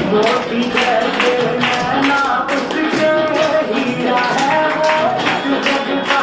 मोती जैसे नैना उसके हीरा है वो जग का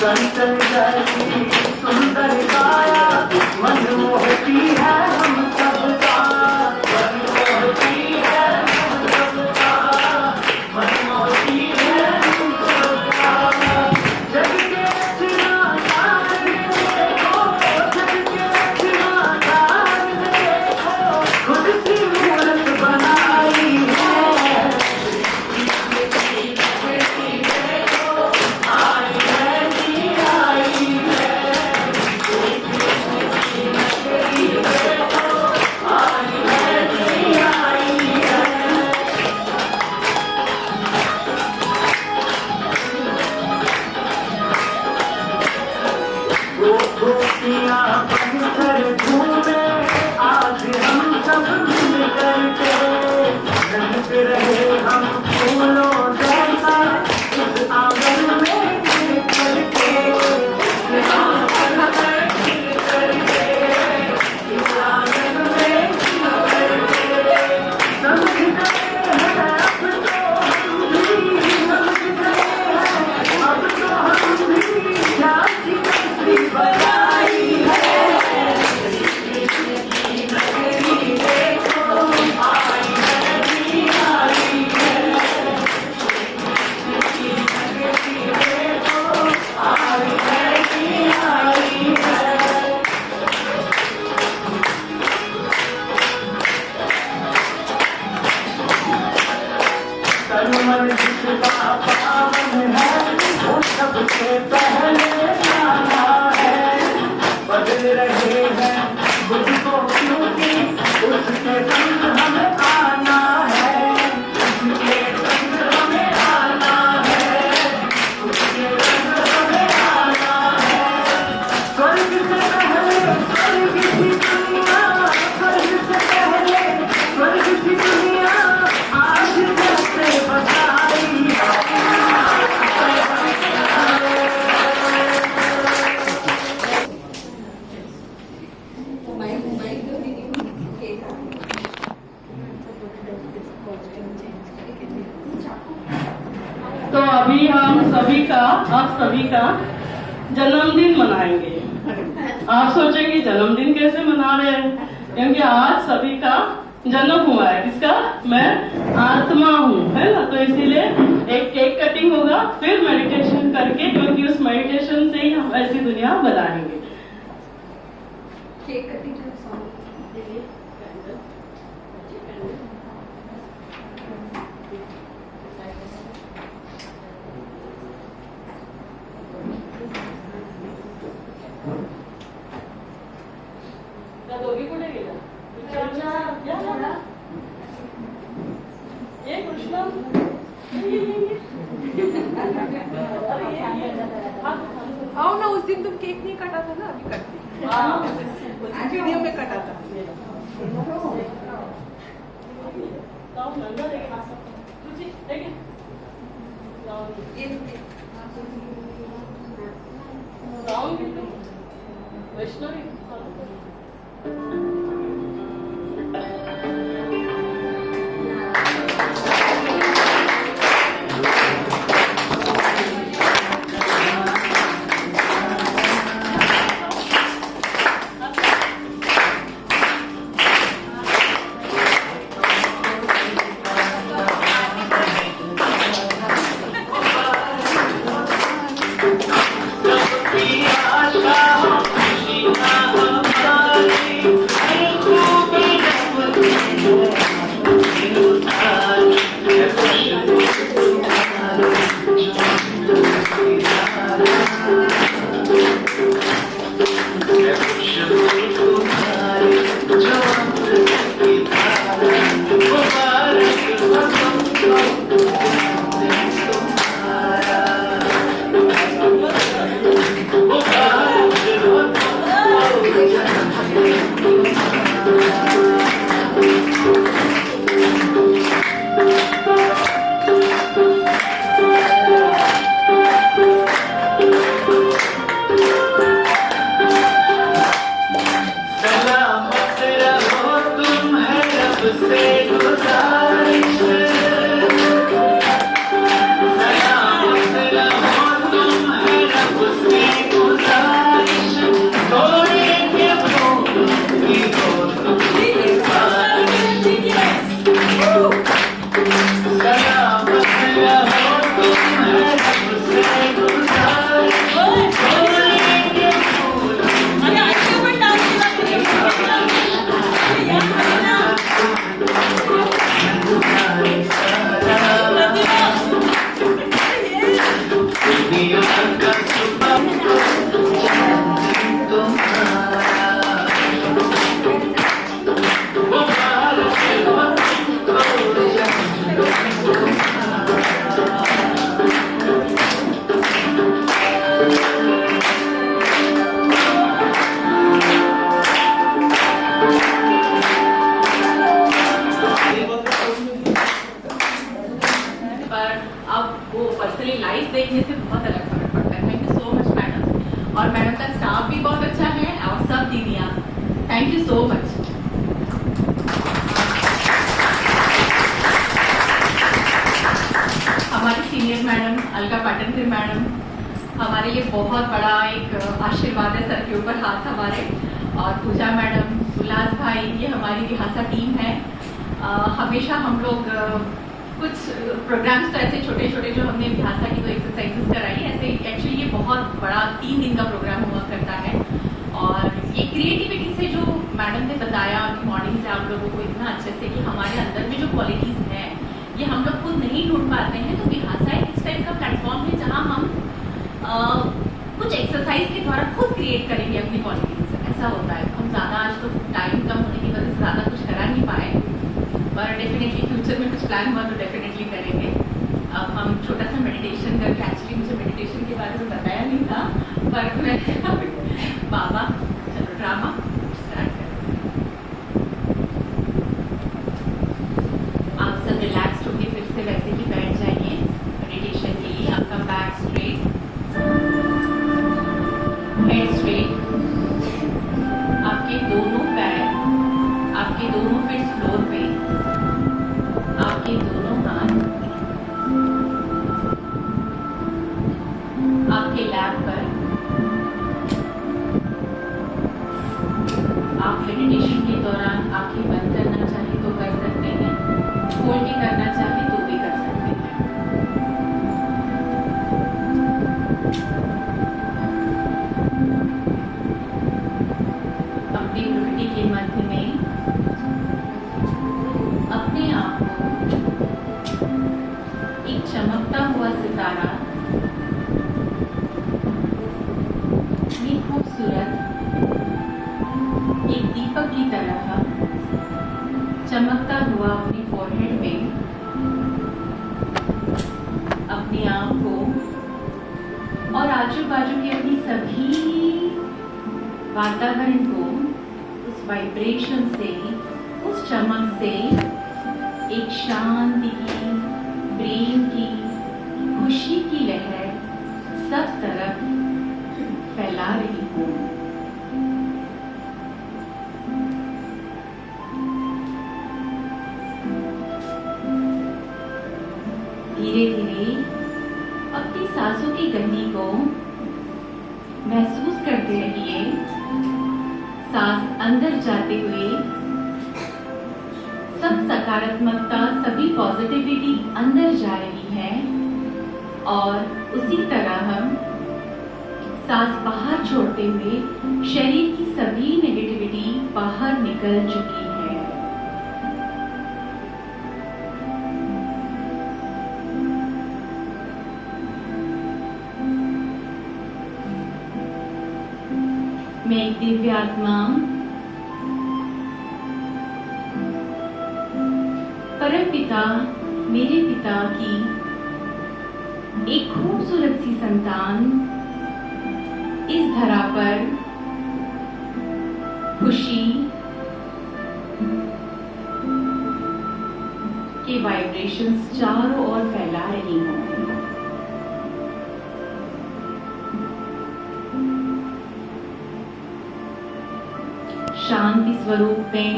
कंचन जैसी सुंदर काया मनमोहती है हम सबका मनमोहती है हम सबका मनमोहती है हम सबका जग के चिराग देखो जग के चिराग देखो खुद की मूरत बनाई है आई है जी आई गोपियाँ बनकर घूमे आज हम सब मिल करके रंगते रहे हम फूलों जैसा इस आंगन में मिल करके इस आंगन में मिल करके इस आंगन में मिल करके समझ गए हैं अब तो हम भी समझ गए हैं अब तो हम भी झांसी कैसी बनाई है नगरी देखो आई है जी आई है नगरी देखो आई है जी आई है तन जिसका पावन है वो सबसे पहले आना है बदल रहे हैं मुझको क्योंकि उसके संग हमें आना है उसके संग हमें आना है उसके संग हमें आना है स्वर्ग से पहले स्वर्ग की दुनिया स्वर्ग से पहले स्वर्ग की दुनिया आज जैसे बताई तो अभी हम सभी का आप सभी का जन्मदिन मनाएंगे। आप सोचेंगे जन्मदिन कैसे मना रहे हैं, क्योंकि आज सभी का जन्म हुआ है। किसका? मैं आत्मा हूँ, है ना। तो इसीलिए एक केक कटिंग होगा, फिर मेडिटेशन करके, क्योंकि उस मेडिटेशन से ही हम ऐसी दुनिया बनाएंगे। केक कटिंग दोघी कुठे गेला? ये कृष्ण आओ ना, उस दिन तुम केक नहीं काटा था ना, अभी कटती वीडियो में कटा था। वैष्णवी गुजारिश सलामत रहो तुम है रब से गुजारिश तोड़ेंगे फूल भी हो तुम्हारी सलामत रहो तुम है रब से गुजारिश तोड़ेंगे फूल पर अब वो पर्सनली लाइव देखने से बहुत अलग फर्क पड़ता है। Thank you so much madam, और मैडम का स्टाफ भी बहुत अच्छा है और सब दीदियाँ, थैंक यू सो मच। हमारी senior madam Alka Patankar madam हमारे लिए बहुत बड़ा एक आशीर्वाद है, सर के ऊपर हाथ हमारे। और पूजा मैडम, उल्लास भाई, ये हमारी रिहासा टीम है। हमेशा हम लोग कुछ प्रोग्राम्स तो ऐसे छोटे छोटे जो हमने विहासा की तो एक्सरसाइजेस कराई, ऐसे एक्चुअली ये बहुत बड़ा 3 दिन का प्रोग्राम हुआ करता है। और ये क्रिएटिविटी से जो मैडम ने बताया मॉर्निंग से आप लोगों को इतना अच्छे से कि हमारे अंदर में जो क्वालिटीज़ हैं ये हम लोग खुद नहीं ढूंढ पाते हैं, तो विहासा एक इस टाइप का प्लेटफॉर्म है जहाँ हम कुछ एक्सरसाइज के द्वारा खुद क्रिएट करेंगे अपनी क्वालिटीज। ऐसा होता है, हम ज़्यादा आज तो टाइम कम होने की वजह से ज़्यादा कुछ करा नहीं पाए, पर डेफिनेटली फ्यूचर में कुछ प्लान हुआ तो डेफिनेटली करेंगे। अब हम छोटा सा मेडिटेशन करके, एक्चुअली मुझे मेडिटेशन के बारे में बताया नहीं था, पर मैं बाबा चलो ड्रामा स्टार्ट करें। आप सब रिलैक्स होके फिर से वैसे ही बैठ जाइए मेडिटेशन के लिए। आपका बैक स्ट्रेट, हेड स्ट्रेट, आपके दोनों पैर, आपके दोनों फिट फ्लोर पे, आपके दोनों हाथ आपके लैप पर। आप मेडिटेशन के दौरान आंखें बंद करना चाहे तो कर सकते हैं, खोल के करना चाहे तो भी कर सकते हैं। अपनी प्रकृति के मध्य में अपने आप को एक चमकता हुआ सितारा, ये खूबसूरत एक दीपक की तरह चमकता हुआ अपनी फोरहेड में अपने आप को और आजू बाजू के अपनी सभी वातावरण को उस वाइब्रेशन से, उस चमक से एक शांति की, प्रेम की, खुशी की लहर सब तरफ फैला रही हूँ। धीरे धीरे अपनी सांसों की गति को महसूस करते रहिए। सांस अंदर जाते हुए सब सकारात्मकता, सभी पॉजिटिविटी अंदर जा रही है, और उसी तरह हम सांस बाहर छोड़ते हुए शरीर की सभी नेगेटिविटी बाहर निकल चुकी है। मैं एक दिव्य आत्मा, परम पिता, मेरे पिता की एक खूबसूरत सी संतान इस धरा पर खुशी के वाइब्रेशंस चारों ओर फैला रही हूँ। शांति स्वरूप में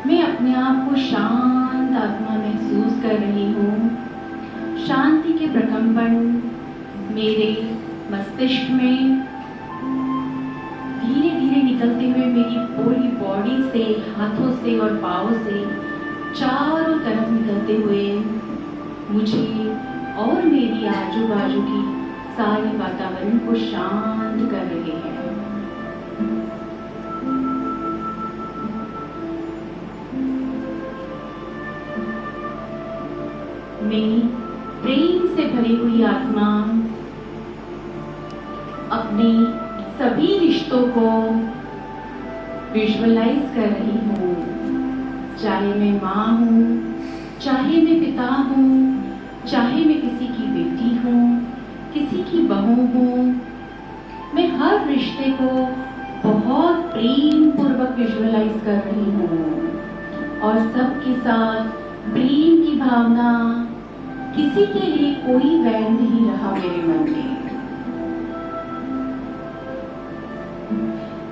मैं अपने अपने आप को शांत आत्मा महसूस कर रही हूँ। शांति के प्रकंपन मेरे मस्तिष्क में धीरे धीरे निकलते हुए मेरी पूरी बॉडी से, हाथों से और पाँवों से चारों तरफ निकलते हुए मुझे और मेरी आजू बाजू की सारी वातावरण को शांत कर रहे हैं। मेरी प्रेम से भरी हुई आत्मा अपने सभी रिश्तों को विजुअलाइज कर रही हूँ। चाहे मैं माँ हूँ, चाहे मैं पिता हूँ, चाहे मैं किसी की बेटी हूँ, किसी की बहू हूँ, मैं हर रिश्ते को बहुत प्रेम पूर्वक विजुअलाइज कर रही हूँ और सबके साथ प्रेम की भावना, किसी के लिए कोई वैर नहीं रहा मेरे मन में।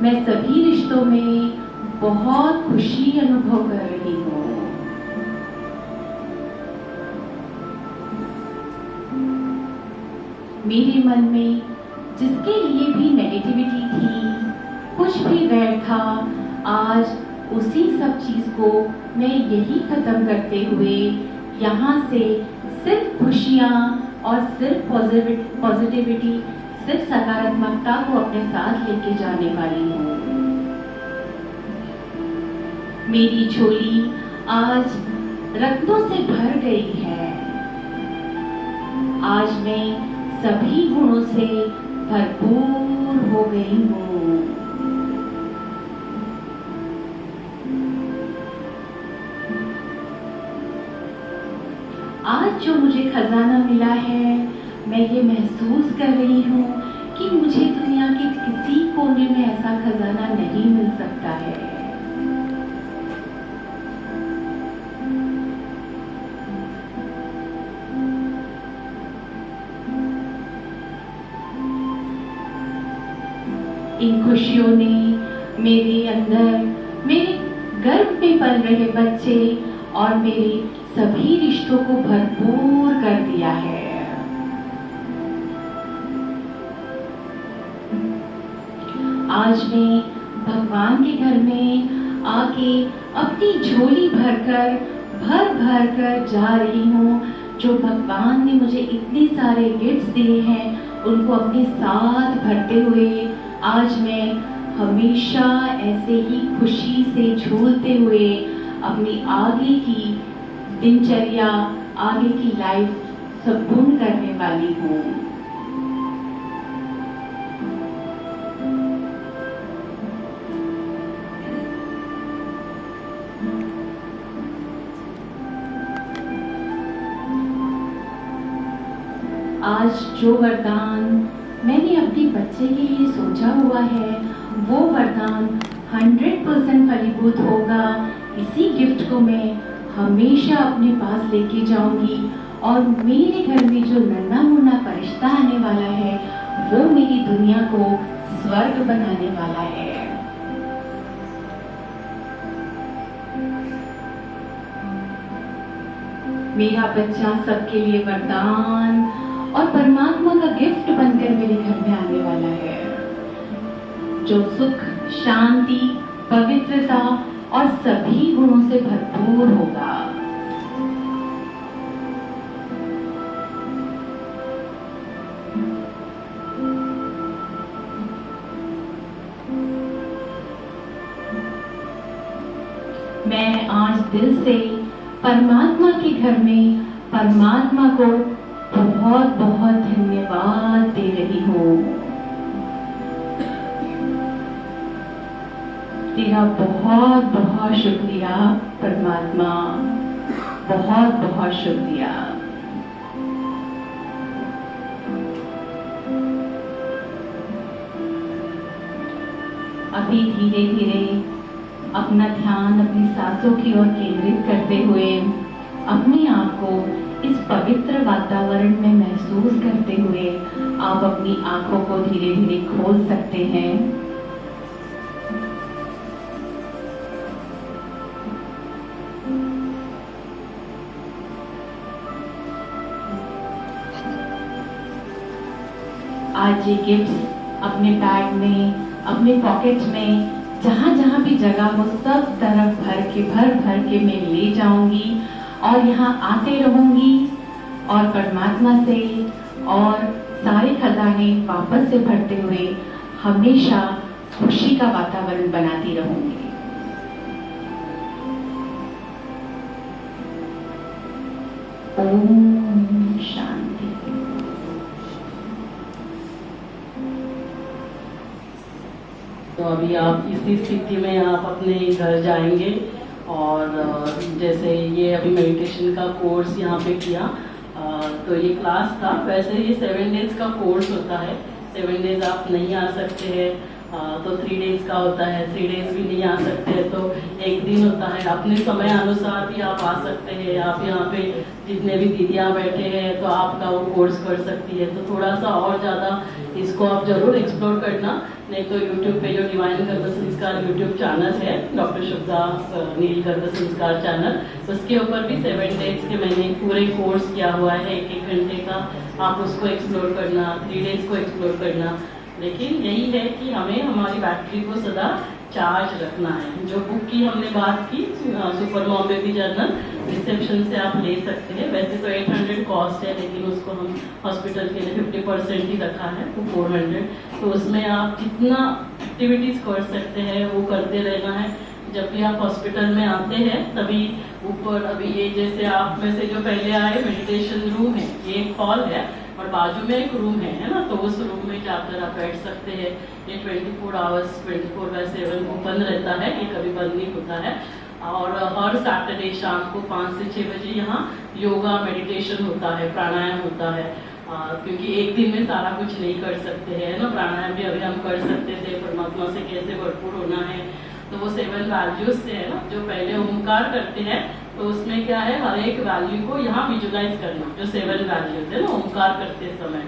मैं सभी रिश्तों में बहुत खुशी अनुभव कर रही हूँ। मेरे मन में जिसके लिए भी नेगेटिविटी थी, कुछ भी वैर था, आज उसी सब चीज को मैं यही खत्म करते हुए यहाँ से सिर्फ खुशियाँ और सिर्फ पॉजिटिविटी, सिर्फ सकारात्मकता को अपने साथ लेके जाने वाली हूँ। मेरी झोली आज रत्नों से भर गई है। आज मैं सभी गुणों से भरपूर हो गई हूँ। आज जो मुझे खजाना मिला है, मैं ये महसूस कर रही हूँ कि मुझे दुनिया के किसी कोने में ऐसा खजाना नहीं मिल सकता है। इन खुशियों ने मेरे अंदर, मेरे गर्भ में पल रहे बच्चे और मेरे सभी रिश्तों को भरपूर कर दिया है। आज मैं भगवान के घर में आके अपनी झोली भरकर भर कर जा रही हूँ। जो भगवान ने मुझे इतने सारे गिफ्ट्स दिए हैं, उनको अपने साथ भरते हुए आज मैं हमेशा ऐसे ही खुशी से झूलते हुए अपनी आगे की दिनचर्या, आगे की लाइफ संपूर्ण करने वाली हूँ। आज जो वरदान मैंने अपने बच्चे के लिए सोचा हुआ है, वो वरदान 100% फलीभूत होगा। इसी गिफ्ट को मैं हमेशा अपने पास लेके जाऊंगी और मेरे घर में जो नन्हा मुन्ना फरिश्ता आने वाला है, वो मेरी दुनिया को स्वर्ग बनाने वाला है। मेरा बच्चा सबके लिए वरदान और परमात्मा का गिफ्ट बनकर मेरे घर में आने वाला है, जो सुख, शांति, पवित्रता और सभी गुणों से भरपूर होगा। मैं आज दिल से परमात्मा के घर में परमात्मा को बहुत बहुत धन्यवाद दे रही हूँ। तेरा बहुत बहुत शुक्रिया परमात्मा, बहुत बहुत शुक्रिया। अभी धीरे धीरे अपना ध्यान अपनी सांसों की ओर केंद्रित करते हुए अपने आप को इस पवित्र वातावरण में महसूस करते हुए आप अपनी आंखों को धीरे धीरे खोल सकते हैं। आज ये गिफ्ट्स अपने बैग में, अपने पॉकेट में, जहाँ जहाँ भी जगह हो सब तरफ भर के मैं ले जाऊंगी और यहाँ आते रहूंगी और परमात्मा से और सारे खजाने वापस से भरते हुए हमेशा खुशी का वातावरण बनाती रहूंगी। ओम शांति। तो अभी आप इसी स्थिति में आप अपने घर जाएंगे और जैसे ये अभी मेडिटेशन का कोर्स यहाँ पे किया, तो ये क्लास था। वैसे ये 7 डेज का कोर्स होता है, 7 डेज आप नहीं आ सकते हैं तो 3 डेज का होता है, 3 डेज भी नहीं आ सकते हैं तो 1 दिन होता है। अपने समय अनुसार भी आप आ सकते हैं। आप यहाँ पे जितने भी दीदियाँ बैठे हैं तो आपका वो कोर्स कर सकती है। तो थोड़ा सा और ज़्यादा इसको आप जरूर एक्सप्लोर करना। नहीं तो यूट्यूब पे जो डिवाइन गर्भ संस्कार यूट्यूब चैनल है, डॉक्टर शुभदा नील गर्भ संस्कार चैनल, उसके ऊपर भी 7 डेज के मैंने पूरे कोर्स किया हुआ है, 1-1 घंटे का। आप उसको एक्सप्लोर करना, 3 डेज को एक्सप्लोर करना। लेकिन यही है कि हमें हमारी बैटरी को सदा चार्ज रखना है। जो बुक की हमने बात की, super mom baby journal, reception से आप ले सकते हैं। वैसे तो 800 कॉस्ट है, लेकिन उसको हम हॉस्पिटल के लिए 50% ही रखा है, तो 400। तो उसमें आप जितना एक्टिविटीज कर सकते हैं वो करते रहना है। जब भी आप हॉस्पिटल में आते हैं तभी ऊपर, अभी ये जैसे आप में से जो पहले आए, मेडिटेशन रूम है, ये एक हॉल है और बाजू में एक रूम है ना, तो उस रूम में जाकर आप बैठ सकते हैं। ये 24 आवर्स 24/7 ओपन रहता है, ये कभी बंद नहीं होता है। और हर सैटरडे शाम को 5 से 6 बजे यहाँ योगा मेडिटेशन होता है, प्राणायाम होता है। क्योंकि एक दिन में सारा कुछ नहीं कर सकते हैं ना, प्राणायाम भी अभी हम कर सकते थे, परमात्मा से कैसे भरपूर होना है। तो वो 7 वैल्यूज से है ना, जो पहले ओमकार करते हैं तो उसमें क्या है, हर एक वैल्यू को यहाँ विजुलाइज करना, जो 7 वैल्यूज है ना ओमकार करते समय।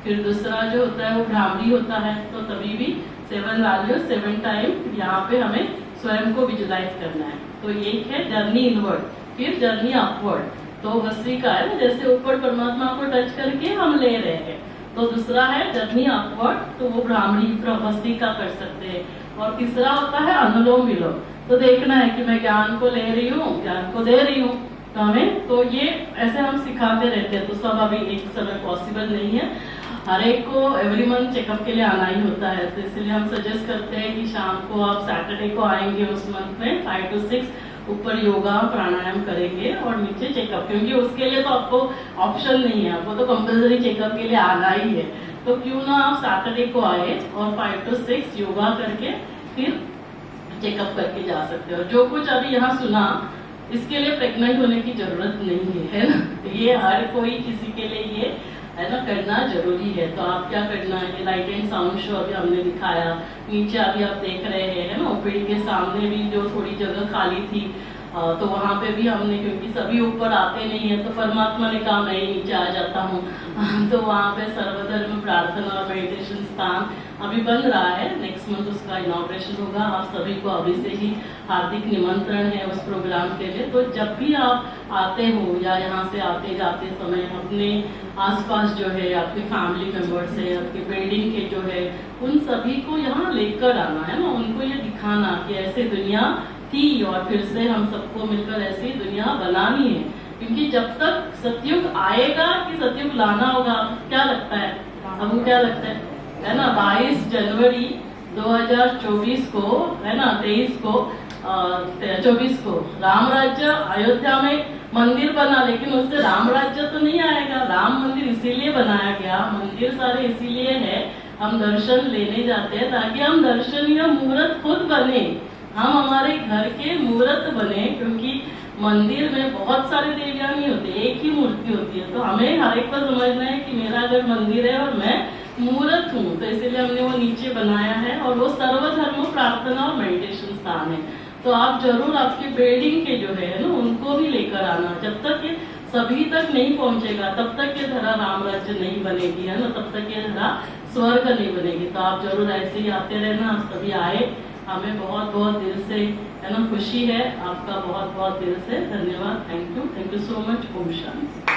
फिर दूसरा जो होता है वो भ्रामरी होता है, तो तभी भी 7 वैल्यूज 7 टाइम यहाँ पे हमें स्वयं को विजुलाइज करना है। तो एक है जर्नी इनवर्ड, फिर जर्नी अपवर्ड, तो भस्त्रिका है ना, जैसे ऊपर परमात्मा को टच करके हम ले रहे हैं। तो दूसरा है जर्नी अपवर्ड, तो वो भ्रामरी भस्त्रिका कर सकते हैं। और तीसरा होता है अनुलोम विलोम, तो देखना है कि मैं ज्ञान को ले रही हूँ, ज्ञान को दे रही हूँ, तो हमें तो ये ऐसे हम सिखाते रहते हैं। तो सब अभी एक समय पॉसिबल नहीं है, हर एक को एवरी मंथ चेकअप के लिए आना ही होता है। तो इसलिए हम सजेस्ट करते हैं कि शाम को आप सैटरडे को आएंगे, उस मंथ में 5 to 6 ऊपर योगा प्राणायाम करेंगे और नीचे चेकअप, क्योंकि उसके लिए तो आपको ऑप्शन नहीं है, आपको तो कंपल्सरी चेकअप के लिए आना ही है। तो क्यों ना आप सैटरडे को आए और 5 to 6 योगा करके फिर चेकअप करके जा सकते हो। जो कुछ अभी यहाँ सुना, इसके लिए प्रेग्नेंट होने की जरूरत नहीं है ना, ये हर कोई किसी के लिए ये है ना करना जरूरी है। तो आप क्या करना है, लाइट एंड साउंड शो अभी हमने दिखाया, नीचे अभी आप देख रहे हैं ना, ओपीडी के सामने भी जो थोड़ी जगह खाली थी, तो वहाँ पे भी हमने, क्योंकि सभी ऊपर आते नहीं है, तो परमात्मा ने कहा मैं ही नीचे आ जाता हूँ, तो वहाँ पे सर्वधर्म प्रार्थना और मेडिटेशन स्थान अभी बन रहा है। नेक्स्ट मंथ उसका इनॉग्रेशन होगा। आप सभी को अभी से ही हार्दिक निमंत्रण है उस प्रोग्राम के लिए। तो जब भी आप आते हो या यहाँ से आते जाते समय अपने आसपास जो है आपके फैमिली मेंबर्स है, आपके बिल्डिंग के जो है, उन सभी को यहाँ लेकर आना है ना, उनको ये दिखाना कि ऐसे दुनिया थी और फिर से हम सबको मिलकर ऐसी दुनिया बनानी है। क्योंकि जब तक सतयुग आएगा कि सतयुग लाना होगा, आपको क्या लगता है, आपको क्या लगता है ना, 22 जनवरी 2024 को है ना, 24 को राम राज्य अयोध्या में मंदिर बना, लेकिन उससे राम राज्य तो नहीं आएगा। राम मंदिर इसीलिए बनाया गया, मंदिर सारे इसीलिए है, हम दर्शन लेने जाते हैं ताकि हम दर्शनीय मूर्त खुद बने, हम हमारे घर के मूर्त बने। क्योंकि मंदिर में बहुत सारे देवियां नहीं होते, एक ही मूर्ति होती है। तो हमें हर एक को समझना है कि मेरा घर मंदिर है और मैं मूर्त हूँ, तो इसलिए हमने वो नीचे बनाया है। और वो सर्वधर्म प्रार्थना और मेडिटेशन स्थान है। तो आप जरूर आपके बिल्डिंग के जो है ना, उनको भी लेकर आना। जब तक ये सभी तक नहीं पहुंचेगा तब तक ये धरा राम राज्य नहीं बनेगी, है ना, तब तक ये धरा स्वर्ग नहीं बनेगी। तो आप जरूर ऐसे ही आते रहना। आप सभी आए, हमें बहुत बहुत दिल से है ना खुशी है, आपका बहुत बहुत दिल से धन्यवाद। Thank you so much. ओम शांति।